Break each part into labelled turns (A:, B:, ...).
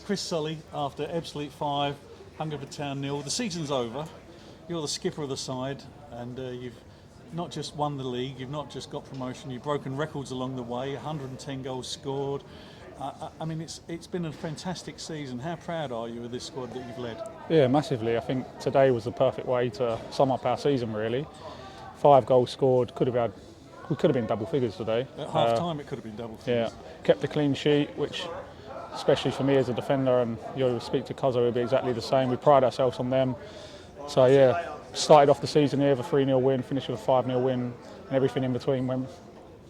A: Chris Sully after Ebbsfleet 5, Hungerford Town 0. The season's over. You're the skipper of the side, and you've not just won the league, you've not just got promotion, you've broken records along the way, 110 goals scored. I mean, it's been a fantastic season. How proud are you of this squad that you've led?
B: Yeah, massively. I think today was the perfect way to sum up our season, really. 5 goals scored, we could have been double figures today.
A: At half time it could have been double figures.
B: Yeah, kept a clean sheet, which especially for me as a defender, and you'll speak to Cuzzo, it'll be exactly the same. We pride ourselves on them. So yeah, started off the season here with a 3-0 win, finished with a 5-0 win, and everything in between went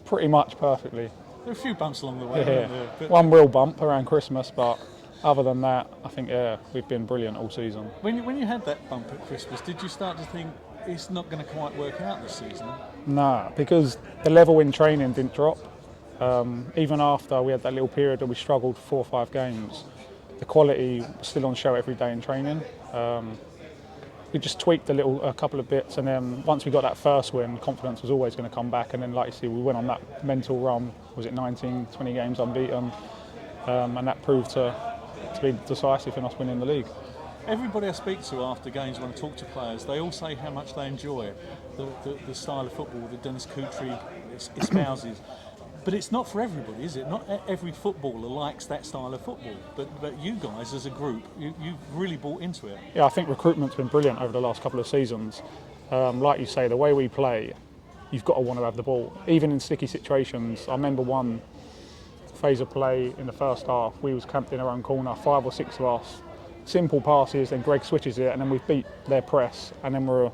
B: pretty much perfectly.
A: There were a few bumps along the way,
B: yeah.
A: weren't there?
B: One real bump around Christmas, but other than that, I think we've been brilliant all season.
A: When you had that bump at Christmas, did you start to think it's not going to quite work out this season?
B: Nah, because the level in training didn't drop. Even after we had that little period where we struggled 4 or 5 games, the quality was still on show every day in training. We just tweaked a couple of bits, and then once we got that first win, confidence was always going to come back. And then, like you see, we went on that mental run. Was it 19, 20 games unbeaten? And that proved to be decisive in us winning the league.
A: Everybody I speak to after games, when I talk to players, they all say how much they enjoy the style of football that Dennis Coutry espouses. But it's not for everybody, is it? Not every footballer likes that style of football. But you guys, as a group, you've really bought into it.
B: Yeah, I think recruitment's been brilliant over the last couple of seasons. Like you say, the way we play, you've got to want to have the ball. Even in sticky situations, I remember one phase of play in the first half, we was camped in our own corner, 5 or 6 of us. Simple passes, then Greg switches it, and then we beat their press, and then we're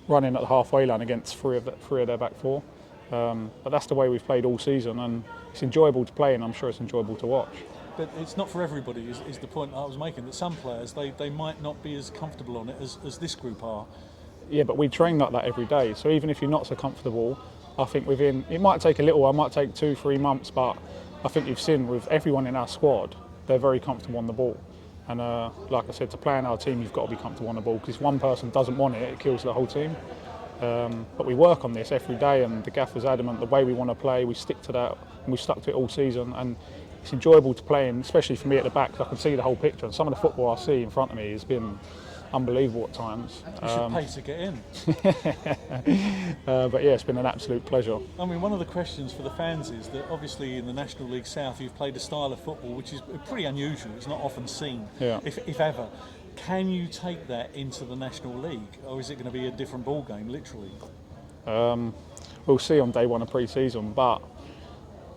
B: running at the halfway line against three of their back 4. But that's the way we've played all season, and it's enjoyable to play, and I'm sure it's enjoyable to watch.
A: But it's not for everybody, is the point I was making, that some players, they might not be as comfortable on it as this group are.
B: Yeah, but we train like that every day, so even if you're not so comfortable, I think it might take a little while, it might take 2-3 months, but I think you've seen with everyone in our squad, they're very comfortable on the ball. And like I said, to play in our team, you've got to be comfortable on the ball, because if one person doesn't want it, it kills the whole team. But we work on this every day, and the gaffer's adamant the way we want to play, we stick to that, and we've stuck to it all season. And it's enjoyable to play in, especially for me at the back, because I can see the whole picture. And some of the football I see in front of me has been unbelievable at times.
A: You should pay to get in.
B: But yeah, it's been an absolute pleasure.
A: I mean, one of the questions for the fans is that obviously in the National League South you've played a style of football which is pretty unusual, it's not often seen, if ever. Can you take that into the National League, or is it going to be a different ball game, literally?
B: We'll see on day 1 of pre-season, but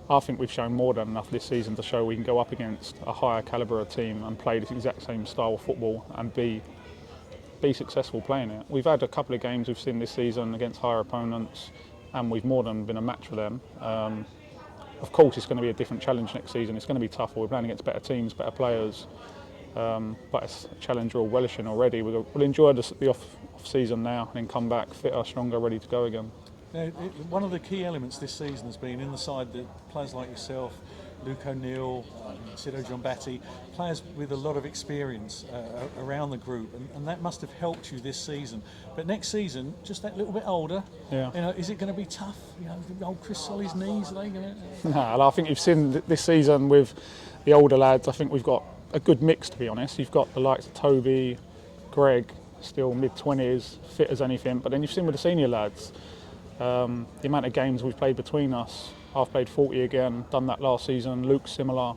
B: I think we've shown more than enough this season to show we can go up against a higher calibre of team and play this exact same style of football and be successful playing it. We've had a couple of games we've seen this season against higher opponents, and we've more than been a match for them. Of course, it's going to be a different challenge next season. It's going to be tougher. We're playing against better teams, better players. But it's a challenge we're all relishing already. We'll enjoy the off-season now and then come back fitter, stronger, ready to go again.
A: Now, one of the key elements this season has been in the side that players like yourself, Luke O'Neill, Sido John-Batty, players with a lot of experience around the group, and that must have helped you this season. But next season, just that little bit older, is it going to be tough? Old Chris Solly's knees, are they going to...
B: No, I think you've seen this season with the older lads, I think we've got a good mix, to be honest. You've got the likes of Toby, Greg, still mid-20s, fit as anything, but then you've seen with the senior lads, the amount of games we've played between us. I've played 40 again, done that last season, Luke's similar.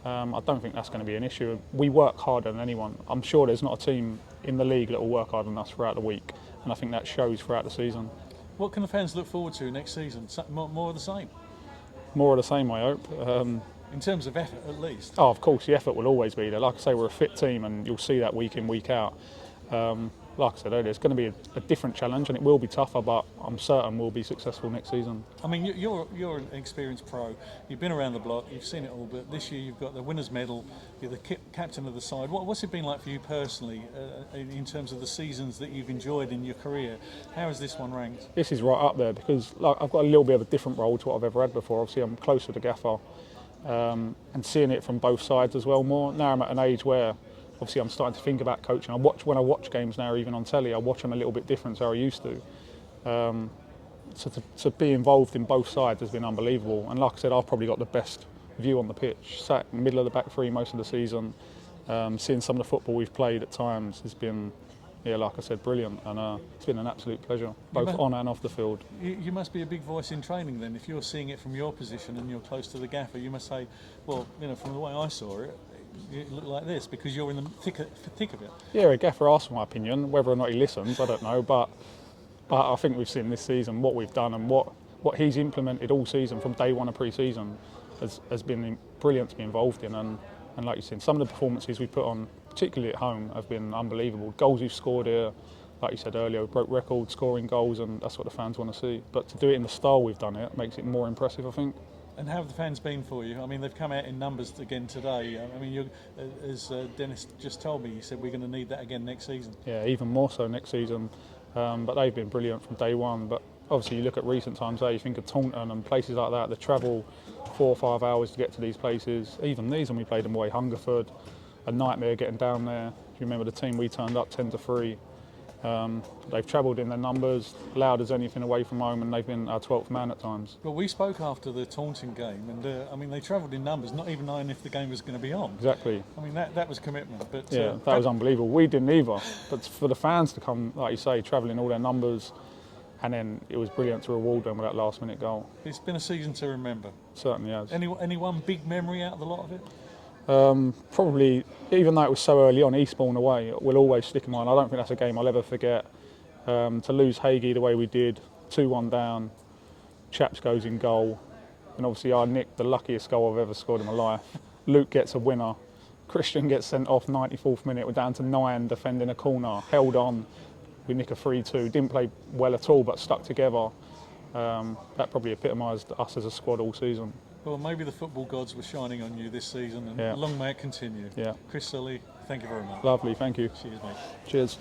B: I don't think that's going to be an issue. We work harder than anyone. I'm sure there's not a team in the league that will work harder than us throughout the week, and I think that shows throughout the season.
A: What can the fans look forward to next season? More of the same?
B: More of the same, I hope.
A: In terms of effort, at least?
B: Oh, of course, the effort will always be there. Like I say, we're a fit team, and you'll see that week in, week out. Like I said earlier, it's going to be a different challenge, and it will be tougher, but I'm certain we'll be successful next season.
A: I mean, you're an experienced pro. You've been around the block, you've seen it all, but this year you've got the winner's medal, you're the captain of the side. What's it been like for you personally in terms of the seasons that you've enjoyed in your career? How is this one ranked?
B: This is right up there, because I've got a little bit of a different role to what I've ever had before. Obviously, I'm closer to gaffer. And seeing it from both sides as well more. Now I'm at an age where obviously I'm starting to think about coaching. When I watch games now, even on telly, I watch them a little bit different to how I used to. So to be involved in both sides has been unbelievable. And like I said, I've probably got the best view on the pitch. Sat in the middle of the back 3 most of the season, seeing some of the football we've played at times has been, yeah, like I said, brilliant, and it's been an absolute pleasure, both on and off the field.
A: You must be a big voice in training then. If you're seeing it from your position and you're close to the gaffer, you must say, well, from the way I saw it, it looked like this, because you're in the thick of it.
B: Yeah, a gaffer asks my opinion. Whether or not he listens, I don't know, but I think we've seen this season what we've done and what he's implemented all season from day one of pre-season has been brilliant to be involved in, and like you said, some of the performances we put on, particularly at home, have been unbelievable. Goals we've scored here, like you said earlier, we broke records scoring goals, and that's what the fans want to see. But to do it in the style we've done it makes it more impressive, I think.
A: And how have the fans been for you? I mean, they've come out in numbers again today. I mean, as Dennis just told me, he said we're going to need that again next season.
B: Yeah, even more so next season. But they've been brilliant from day one. But obviously, you look at recent times there, you think of Taunton and places like that, the travel 4 or 5 hours to get to these places. Even these, when we played them away, Hungerford, a nightmare getting down there. If you remember the team, we turned up 10-3. They've travelled in their numbers, loud as anything away from home, and they've been our 12th man at times.
A: Well, we spoke after the Taunton game, and I mean, they travelled in numbers, not even knowing if the game was going to be on.
B: Exactly.
A: I mean, that was commitment. But
B: yeah, that was unbelievable. We didn't either. But for the fans to come, like you say, travelling all their numbers, and then it was brilliant to reward them with that last-minute goal.
A: It's been a season to remember.
B: Certainly has.
A: Any one big memory out of the lot of it?
B: Probably, even though it was so early on, Eastbourne away will always stick in mind. I don't think that's a game I'll ever forget. To lose Hagee the way we did, 2-1 down, Chaps goes in goal, and obviously I nicked the luckiest goal I've ever scored in my life. Luke gets a winner, Christian gets sent off 94th minute, we're down to 9 defending a corner, held on, we nick a 3-2, didn't play well at all but stuck together. That probably epitomised us as a squad all season.
A: Well, maybe the football gods were shining on you this season, and long may it continue.
B: Yeah.
A: Chris Sully, thank you very much.
B: Lovely, thank you.
A: Cheers, mate.
B: Cheers.